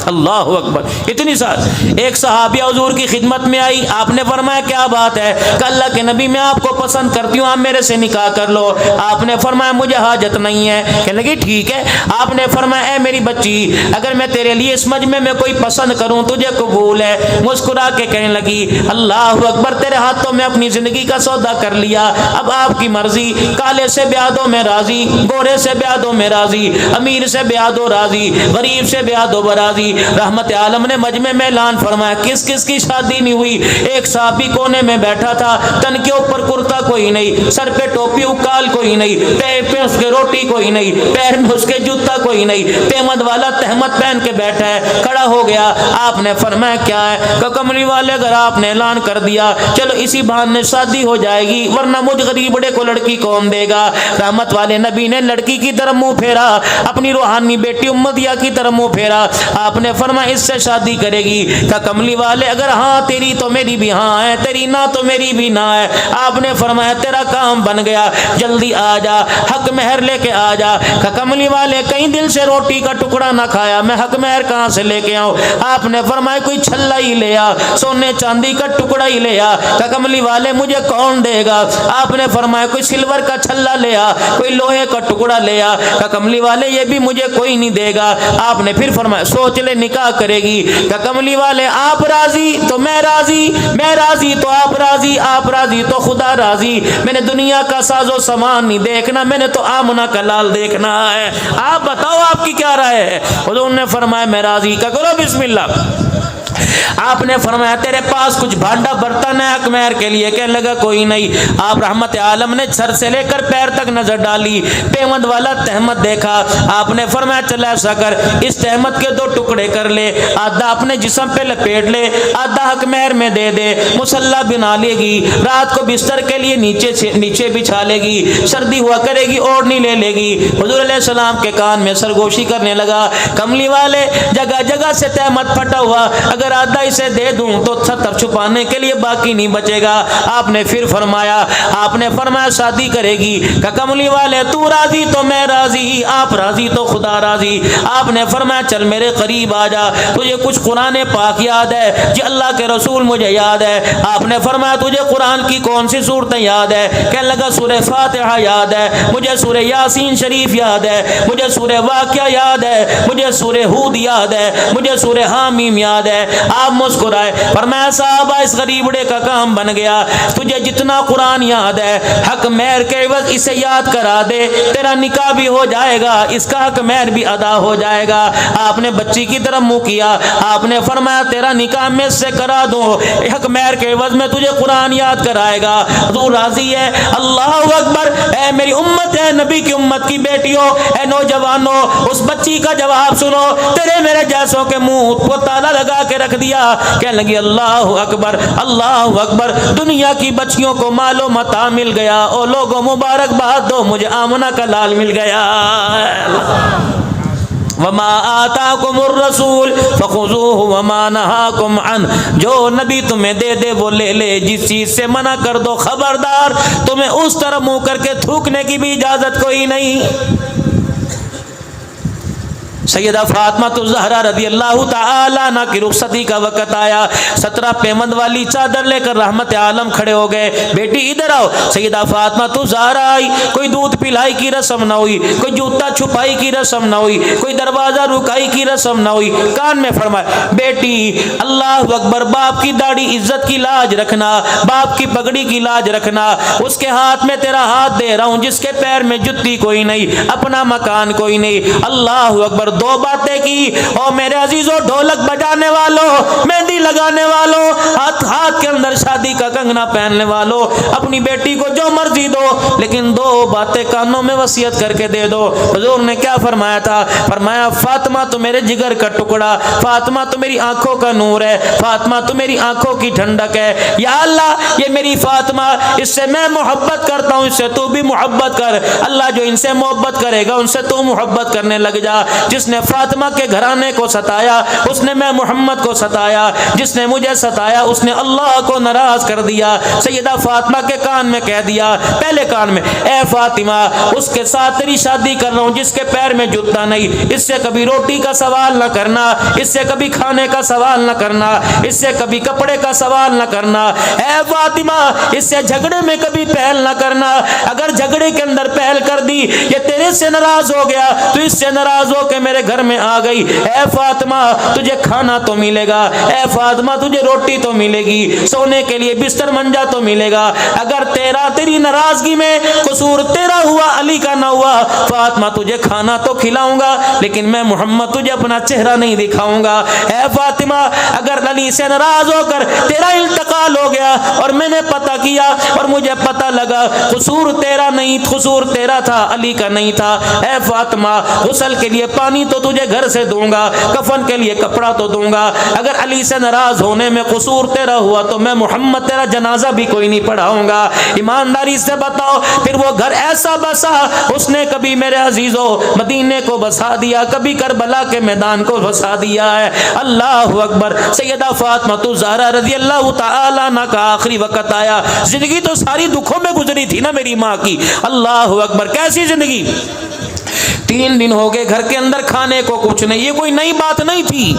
اللہ اکبر، اتنی سال۔ ایک صحابیہ حضور کی خدمت میں آئی، آپ نے فرمایا کیا بات ہے؟ کہ اللہ کے نبی میں آپ کو پسند کرتی ہوں، آپ میرے سے نکاح کر لو۔ آپ نے فرمایا مجھے حاجت نہیں ہے۔ کہنے لگی ٹھیک ہے۔ آپ نے فرمایا اے میری بچی، اگر میں تیرے لیے اس مجمع میں کوئی پسند کروں تجھے قبول ہے؟ مسکرا کے کہنے لگی اللہ اکبر، تیرے ہاتھوں میں اپنی زندگی کا سودا کر لیا، اب آپ کی مرضی، کالے سے بیاہ دو میں راضی، گورے سے بیاہ دو میں راضی، امیر سے بیاہ دو راضی، غریب سے بیاہ دو براضی۔ رحمت عالم نے مجمع میں اعلان فرمایا کس کس کی شادی نہیں ہوئی؟ ایک صحابی کونے میں بیٹھا تھا، تن کے اوپر کرتا کوئی نہیں، سر پہ ٹوپی اکال کوئی نہیں، پیر پہ اس کے روٹی کوئی نہیں، پیر میں اس کے جوتا کوئی نہیں، تہمت والا تہمت پہن کے بیٹھا ہے۔ کھڑا ہو گیا، آپ نے فرمایا کیا ہے؟ کہ کملی والے اگر آپ نے اعلان کر دیا چلو اسی بہانے شادی ہو جائے گی، ورنہ مجھ غریب بڑے کو لڑکی کون دے گا؟ رحمت والے نبی نے لڑکی کی طرف منہ پھیرا، اپنی روحانی بیٹی امدیہ کی طرف منہ پھیرا۔ آپ نے فرمایا اس سے شادی کرے گی؟ کہ کملی والے اگر ہاں تیری تو میری بھی ہاں ہے، تیری نہ تو میری بھی نہ ہے۔ آپ نے فرمایا تیرا کام بن گیا، جلدی آ جا، حق مہر لے کے آ جا۔ کہ کملی والے کہیں دل سے روٹی کا ٹکڑا نہ کھایا، میں حق مہر کہاں سے لے کے آؤں؟ آپ نے فرمایا کوئی چھلا ہی لے آ، سونے چاندی کا ٹکڑا ہی لے آ۔ کہ کملی والے مجھے کون دے گا؟ آپ نے فرمایا کوئی سلور کا چھلا لے آ، کوئی لوہے کا ٹکڑا لے آ۔ کہ کملی والے یہ بھی مجھے کوئی نہیں دے گا۔ آپ نے پھر فرمایا سوچ لے نکاح کرے گی؟ کہ کملی والے آپ راضی تو میں راضی، میں راضی تو آپ راضی، آپ راضی تو خدا راضی۔ میں نے دنیا کا ساز و سامان نہیں دیکھنا، میں نے تو آمنہ کا لال دیکھنا ہے۔ آپ بتاؤ آپ کی کیا رائے ہے؟ حضور نے فرمایا میں راضی۔ کہ کرو بسم اللہ۔ آپ نے فرمایا تیرے پاس کچھ بھانڈا برتن ہے حق مہر کے لیے؟ کہنے لگا کوئی نہیں۔ آپ رحمت عالم نے سر سے لے کر پیر تک نظر ڈالی، پیمند والا تہمت دیکھا۔ آپ نے فرمایا چل ایسا کر، اس تہمت کے دو ٹکڑے کر لے، آدھا اپنے جسم پہ لپیٹ لے، آدھا حق مہر میں دے دے، مصلی بنا لے گی، رات کو بستر کے لیے نیچے بچھا لے گی، سردی ہوا کرے گی اوڑھنی لے لے گی۔ حضور علیہ السلام کے کان میں سرگوشی کرنے لگا، کملی والے جگہ جگہ سے تہمت پھٹا ہوا، اگر آدھا اسے دے دوں تو چھتر چھپانے کے لیے باقی نہیں بچے گا۔ آپ نے پھر فرمایا شادی کرے گی؟ کہ کملی والے تو راضی تو میں راضی، آپ راضی تو خدا راضی۔ آپ نے فرمایا چل میرے قریب آ جا، تجھے کچھ قرآن پاک یاد ہے؟ جی اللہ کے رسول مجھے یاد ہے۔ آپ نے فرمایا تجھے قرآن کی کون سی صورتیں یاد ہے؟ کہنے لگا سورہ فاتحہ یاد ہے مجھے، سورہ یاسین شریف یاد ہے مجھے، سورہ واقعہ یاد ہے مجھے، سورہ ہود یاد ہے مجھے، سورہ حامیم یاد ہے۔ آپ مسکرائے، فرمایا صاحب اس غریبڑے کا کام بن گیا، تجھے جتنا قرآن یاد ہے حق مہر کے عوض اسے یاد کرا دے، تیرا نکاح بھی ہو جائے گا، اس کا حق مہر بھی ادا ہو جائے گا۔ آپ نے بچی کی طرف منہ کیا، آپ نے فرمایا تیرا نکاح میں سے کرا دوں، حق مہر کے عوض میں تجھے قرآن یاد کرائے گا، تو راضی ہے؟ اللہ اکبر۔ اے میری امت ہے، نبی کی امت کی بیٹیوں، اے نوجوانوں، اس بچی کا جواب سنو، تیرے میرے جیسوں کے منہ کو تالا لگا کے رکھ دیا۔ کہنے لگی اللہ اکبر اللہ اکبر، دنیا کی بچیوں کو مال و متاع مل گیا، او لوگوں مبارک باد دو، مجھے آمنہ کا لال مل گیا۔ وما آتاکم الرسول فخذوہ وما نہاکم عنہ، جو نبی تمہیں دے دے وہ لے لے، جس چیز سے منع کر دو خبردار تمہیں اس طرح منہ کر کے تھوکنے کی بھی اجازت کوئی نہیں۔ سیدہ فاطمہ الزہرا رضی اللہ تعالیٰ عنہ کی رخصتی کا وقت آیا، 17 پیمند والی چادر لے کر رحمت عالم کھڑے ہو گئے، بیٹی ادھر آؤ۔ سیدہ فاطمہ الزہرا آئی، کوئی دودھ پلائی کی رسم نہ ہوئی، کوئی جوتا چھپائی کی رسم نہ ہوئی، کوئی دروازہ رکائی کی رسم نہ ہوئی، کان میں فرمایا بیٹی اللہ اکبر، باپ کی داڑھی عزت کی لاج رکھنا، باپ کی پگڑی کی لاج رکھنا، اس کے ہاتھ میں تیرا ہاتھ دے رہا ہوں جس کے پیر میں جتی کوئی نہیں، اپنا مکان کوئی نہیں۔ اللہ اکبر، دو باتیں کی۔ او میرے عزیزوں، ڈھولک بجانے والوں، مہندی لگانے والوں، ہاتھ کے اندر شادی کا کنگنا پہننے والوں، اپنی بیٹی کو جو مرضی دو، لیکن دو باتیں کانوں میں وصیت کر کے دے دو۔ حضور نے کیا فرمایا تھا؟ فرمایا فاطمہ تو میرے جگر کا ٹکڑا، فاطمہ تو میری آنکھوں کا نور ہے، فاطمہ تو میری آنکھوں کی ٹھنڈک ہے، یا اللہ یہ میری فاطمہ، اس سے میں محبت کرتا ہوں، اس سے تو بھی محبت کر۔ اللہ جو ان سے محبت کرے گا ان سے تو محبت کرنے لگ جا، جس نے فاطمہ کے گھرانے کو ستایا اس نے میں محمد کو ستایا، جس نے مجھے ستایا اس نے اللہ کو ناراض کر دیا۔ سیدہ فاطمہ کے کان میں کہہ دیا، پہلے کان میں، اے فاطمہ اس کے ساتھ تیری شادی کر رہا ہوں جس کے پیر میں جوتا نہیں، اس سے کبھی روٹی کا سوال نہ کرنا، اس سے کبھی کھانے کا سوال نہ کرنا، اس سے کبھی کپڑے کا سوال نہ کرنا۔ اے فاطمہ اس سے جھگڑے میں کبھی پہل نہ کرنا، اگر جھگڑے کے اندر پہل کر دی یہ تیرے سے ناراض ہو گیا تو اس سے ناراض ہو کے میرے گھر میں آ گئی، اے فاطمہ تجھے کھانا تو ملے گا، اے فاطمہ تجھے روٹی تو ملے گی، سونے کے لیے بستر منجا تو ملے گا، اگر تیری ناراضگی میں قصور تیرا ہوا علی کا نہ ہوا، فاطمہ تجھے کھانا تو کھلاؤں گا لیکن میں محمد تجھے اپنا چہرہ نہیں دکھاؤں گا۔ اے فاطمہ اگر علی سے ناراض ہو کر تیرا انتقال ہو گیا اور میں نے پتہ کیا اور مجھے پتہ لگا قصور تیرا نہیں، قصور تیرا تھا علی کا نہیں تھا، اے فاطمہ غسل کے لیے پانی تو تجھے گھر سے دوں گا، کفن کے لیے کپڑا تو دوں گا، اگر علی سے ناراض ہونے میں قصور تیرا ہوا تو میں محمد تیرا جنازہ بھی کوئی نہیں پڑھاؤں گا۔ ایمانداری سے بتاؤ پھر وہ گھر ایسا بسا، اس نے کبھی میرے عزیزو مدینے کو بسا دیا، کبھی کربلا کے میدان کو بسا دیا ہے۔ اللہ اکبر۔ سیدہ فاطمہ الزہرا رضی اللہ تعالی عنہ کا آخری وقت آیا، زندگی تو ساری دکھوں میں گزری تھی نا میری ماں کی، اللہ اکبر کیسی زندگی۔ 3 دن ہو گئے گھر کے اندر کھانے کو کچھ نہیں، یہ کوئی نئی بات نہیں تھی،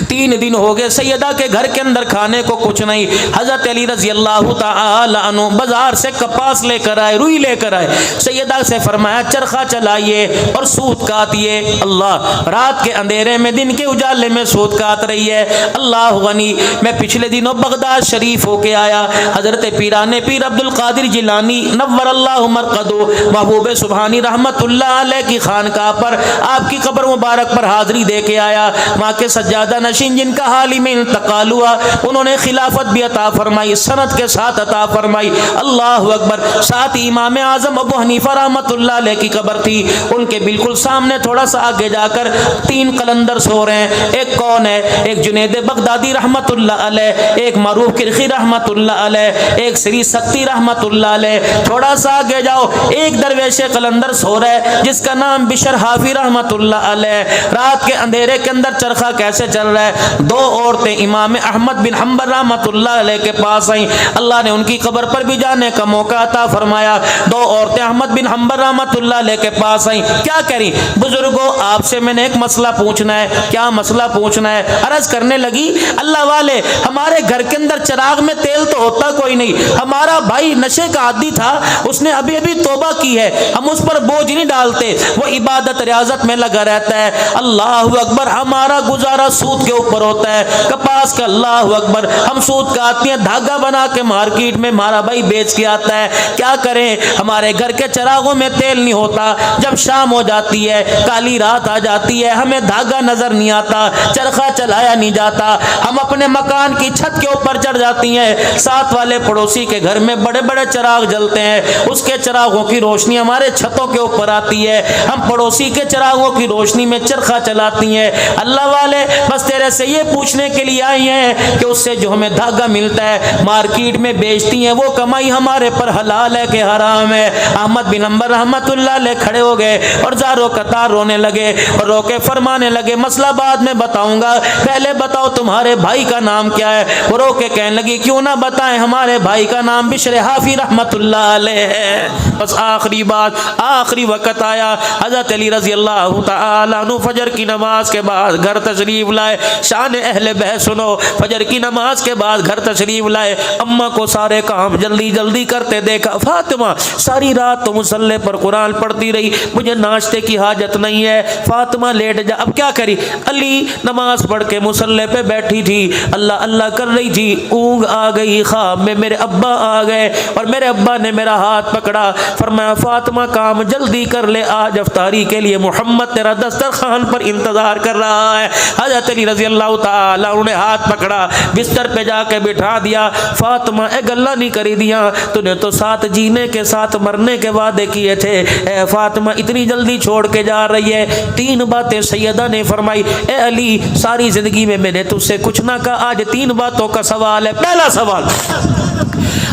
3 دن ہو گئے سیدہ کے گھر کے اندر کھانے کو کچھ نہیں۔ حضرت علی رضی اللہ تعالی عنہ بازار سے کپاس لے کر آئے، روئی لے کر آئے، سیدہ سے فرمایا چرخہ چلائیے اور سوت کاٹیے۔ اللہ رات کے اندھیرے میں دن کے اجالے میں سوت کاٹ رہی ہے۔ اللہ غنی میں پچھلے دنوں بغداد شریف ہو کے آیا، حضرت پیران پیر عبد القادر جیلانی نور اللہ مرقدو محبوب سبحانی رحمت اللہ علیہ کی خانقاہ پر آپ کی قبر مبارک پر حاضری دے کے آیا۔ ماں کے سجادہ نشین جن کا حال ہی میں انتقال ہوا انہوں نے خلافت بھی عطا فرمائی، سند کے ساتھ عطا فرمائی، اللہ اکبر۔ ساتھ امام اعظم ابو حنیفہ رحمت اللہ علیہ کی قبر تھی، ان کے بالکل سامنے تھوڑا سا آگے جا کر 3 قلندر سو رہے ہیں، ایک کون ہے؟ ایک جنید بغدادی رحمت اللہ علیہ، ایک معروف کرخی رحمت اللہ علیہ، ایک سری سکتی رحمت اللہ علیہ۔ تھوڑا سا آگے جاؤ ایک درویش قلندر سو رہا ہے جس کا نام بشر حافی رحمت اللہ علیہ۔ رات کے اندھیرے کے اندر چرخہ کیسے چل رہا ہے؟ 2 عورتیں امام احمد بن حنبل رحمت اللہ علیہ کے پاس آئیں، اللہ نے ان کی قبر پر بھی جانے کا موقع عطا فرمایا۔ 2 عورتیں احمد بن حنبل رحمت اللہ علیہ کے پاس آئیں، کیا کریں بزرگوں آپ سے میں نے ایک مسئلہ پوچھنا ہے۔ کیا مسئلہ پوچھنا ہے؟ عرض کرنے لگی اللہ والے ہمارے گھر کے اندر چراغ میں تیل تو ہوتا کوئی نہیں، ہمارا بھائی نشے کا عادی تھا، اس نے ابھی توبہ کی ہے، ہم اس پر بوجھ نہیں ڈالتے، وہ عبادت ریاضت میں لگا رہتا ہے، اللہ اکبر۔ ہمارا گزارا سود کے اوپر ہوتا ہے، کپاس کا، اللہ اکبر، ہم سود کا آتے ہیں، دھاگا بنا کے مارکیٹ میں ہمارا بھائی بیچ کے آتا ہے، کیا کریں ہمارے گھر کے چراغوں میں تیل نہیں ہوتا، جب شام ہو جاتی ہے کالی رات آ جاتی ہے ہمیں دھاگا نظر نہیں آتا، چرخہ چلایا نہیں جاتا، ہم اپنے مکان کی چھت کے اوپر چڑھ جاتی ہیں، ساتھ والے پڑوسی کے گھر میں بڑے بڑے چراغ جلتے ہیں، اس کے چراغوں کی روشنی ہمارے چھتوں کے اوپر آتی ہے، ہم پڑوسی کے چراغوں کی روشنی میں چرخہ چلاتی ہیں۔ اللہ والے بس تیرے سے یہ پوچھنے کے لیے آئی ہیں کہ اس سے جو ہمیں دھاگا ملتا ہے مارکیٹ میں بیچتی ہیں وہ کمائی ہمارے پر حلال ہے کہ حرام ہے؟ احمد بن حنبل رحمت اللہ علیہ کھڑے ہو گئے اور زارو قطار رونے لگے اور رو کے فرمانے لگے مسئلہ بعد میں بتاؤں گا، پہلے بتاؤ تمہارے بھائی کا نام کیا ہے؟ وہ رو کے کہنے لگی کیوں نہ بتائیں، ہمارے بھائی کا نام بشر حافی رحمت اللہ علیہ ہے۔ بس آخری بات، آخری وقت آیا، حضرت علی رضی اللہ تعالی عنہ فجر کی نماز کے بعد گھر تشریف لائے۔ شان اہل بیت سنو، فجر کی نماز کے بعد گھر تشریف لائے، اماں کو سارے کام جلدی جلدی کرتے دیکھا، فاطمہ ساری رات تو مصلی پر قرآن پڑھتی رہی، مجھے ناشتے کی حاجت نہیں ہے، فاطمہ لیٹ جا۔ اب کیا کری؟ علی نماز پڑھ کے مصلی پہ بیٹھی تھی، اللہ اللہ کر رہی تھی، اونگ آ گئی، خواب میں میرے ابا آ گئے اور میرے ابا نے میرا ہاتھ پکڑا، فرمایا فاطمہ کام جلدی کر لے، آج افطاری کے لیے محمد تیرا دسترخوان پر انتظار کر رہا ہے۔ حضرت علی رضی اللہ تعالی انہوں نے ہاتھ پکڑا، بستر پہ جا کے بٹھا دیا، فاطمہ اے گلا نہیں کری دیا، تو نے تو ساتھ جینے کے ساتھ مرنے کے وعدے کیے تھے، اے فاطمہ اتنی جلدی چھوڑ کے جا رہی ہے؟ 3 باتیں سیدہ نے فرمائی، اے علی ساری زندگی میں نے تجھ سے کچھ نہ کہا، آج 3 باتوں کا سوال ہے۔ پہلا سوال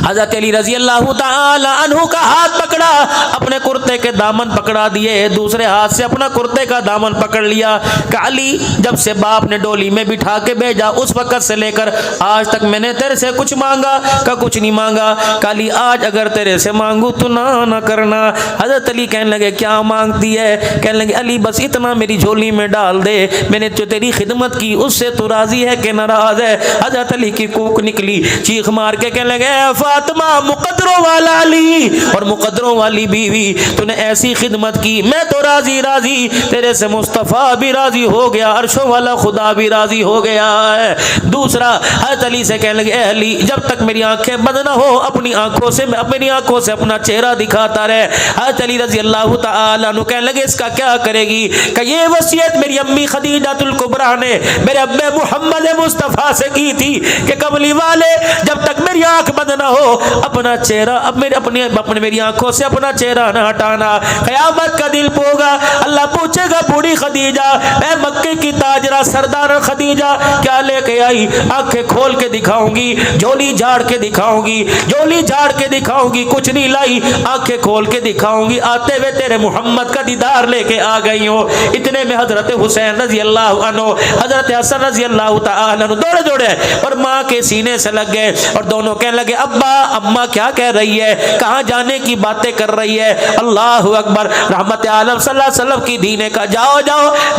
حضرت علی رضی اللہ تعالی عنہ کا ہاتھ پکڑا، اپنے کرتے کے دامن پکڑا دیے، دوسرے ہاتھ سے اپنا کرتے کا دامن پکڑ لیا کہ علی جب سے باپ نے ڈولی میں بٹھا کے بھیجا اس وقت سے لے کر آج تک میں نے تیرے سے کچھ مانگا کہ کچھ نہیں مانگا، کہ علی آج اگر تیرے سے مانگوں تو نہ کرنا۔ حضرت علی کہنے لگے کیا مانگتی ہے؟ کہنے لگے علی بس اتنا میری جھولی میں ڈال دے، میں نے جو تیری خدمت کی اس سے تو راضی ہے کہ ناراض ہے؟ حضرت علی کی کوک نکلی، چیخ مار کے کہنے لگے اے فاطمہ مقدروں والا علی اور مقدروں والی بیوی، تو نے ایسی خدمت کی، میں تو راضی تیرے سے مصطفیٰ بھی راضی ہو گیا، عرشوں والا خدا بھی راضی ہو گیا ہے۔ دوسرا حضرت علی سے کہنے لگے اے علی جب تک میری آنکھیں بند نہ ہو اپنی آنکھوں سے اپنا چہرہ دکھاتا رہے۔ حضرت علی رضی اللہ تعالی عنہ کہنے لگے اس کا کیا کرے گی؟ کہ یہ وصیت میری امی خدیجہ الکبریٰ نے میرے ابے محمد مصطفیٰ سے کی تھی کہ کملی والے جب تک میری آنکھ بند نہ ہو اپنا چہرہ میری آنکھوں سے اپنا چہرہ نہ ہٹانا، قیامت کا دل ہوگا اللہ پوچھے گا بوڑھی خدیجہ اے مکے کی تاجرہ سردار خدیجہ کیا لے کے آئی؟ آنکھیں کھول کے دکھاؤں گی، جھولی جھاڑ کے دکھاؤں گی، کچھ نہیں لائی، آنکھیں کھول کے دکھاؤں گی، آتے ہوئے تیرے محمد کا دیدار لے کے آ گئی ہوں۔ اتنے میں حضرت حسین رضی اللہ عنہ حضرت حسن رضی اللہ تعالی عنہ دوڑے اور ماں کے سینے سے لگ گئے اور دونوں کہنے لگے ابا اماں کیا کہہ رہی ہے؟ کہاں جانے کی باتیں کر رہی ہے؟ اللہ اکبر، رحمت عالم صلی اللہ علیہ وسلم کی دین کا جاؤ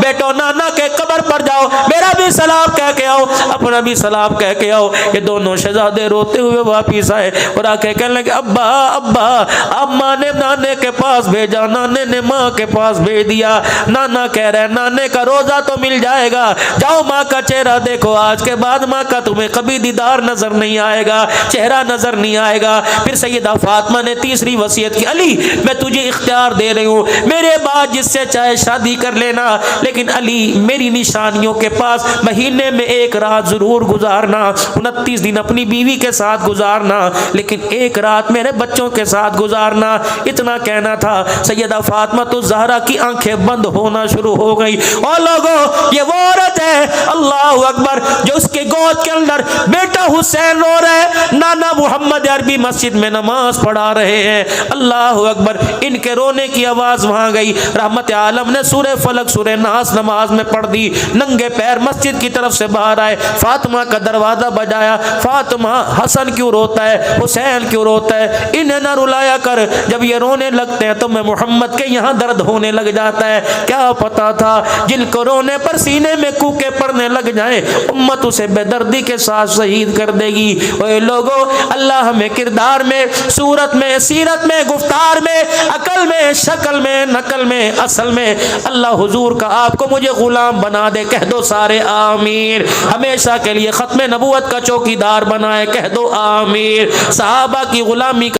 بیٹو نانا کے قبر پر جاؤ، میرا بھی سلام کہہ کے آؤ، اپنا بھی سلام کہہ کے آؤ۔ یہ دونوں شہزادے روتے ہوئے واپس آئے اور آ کے کہنے لگے ابا اماں نے نانے کے پاس بھیجا، نانے نے ماں کے پاس بھیج دیا، نانا کہہ رہے نانے کا روزہ تو مل جائے گا، جاؤ ماں کا چہرہ دیکھو، آج کے بعد ماں کا تمہیں کبھی دیدار نظر نہیں آئے گا، چہرہ نظر نہیں آئے گا۔ پھر سیدہ فاطمہ نے تیسری وصیت کی علی میں تجھے اختیار دے رہی ہوں، میرے بعد جس سے چاہے شادی کر لینا، لیکن علی میری نشانیوں کے پاس مہینے میں ایک رات ضرور گزارنا، 29 دن اپنی بیوی کے ساتھ گزارنا، لیکن ایک رات میرے بچوں کے ساتھ گزارنا۔ اتنا کہنا تھا سیدہ فاطمہ تو زہرا کی آنکھیں بند ہونا شروع ہو گئی۔ اور لوگوں یہ وہ عورت ہے اللہ اکبر جو اس کے گود کے اندر بیٹا حسین رو رہا ہے، نانا محمد عربی مسجد میں نماز پڑھا رہے ہیں، اللہ اکبر، ان کے رونے کی آواز وہاں گئی۔ رحمت عالم نے سورہ فلق سورہ ناس نماز میں پڑھ دی، ننگے پیر مسجد کی طرف سے باہر آئے، فاطمہ کا دروازہ بجایا، فاطمہ حسن کیوں روتا ہے، حسین کیوں روتا ہے، انہیں نہ رلایا کر، جب یہ رونے لگتے ہیں تو میں محمد کے یہاں درد ہونے لگ جاتا ہے۔ کیا پتا تھا جن کو رونے پر سینے میں کوکے پڑنے لگ جائیں امت اسے بے دردی کے ساتھ شہید کر دے گی۔ اے لوگوں اللہ ہمیں کردار میں، صورت میں، سیرت میں، گفتار میں، عقل میں، شکل میں، نقل میں، اصل میں اللہ حضور کا آپ کو مجھے غلام بنا دے، کہہ دو سارے آمین۔ ہمیشہ کے لیے ختم نبوت کا چوکیدار بنائے، کہہ دو آمین۔ صحابہ کی غلامی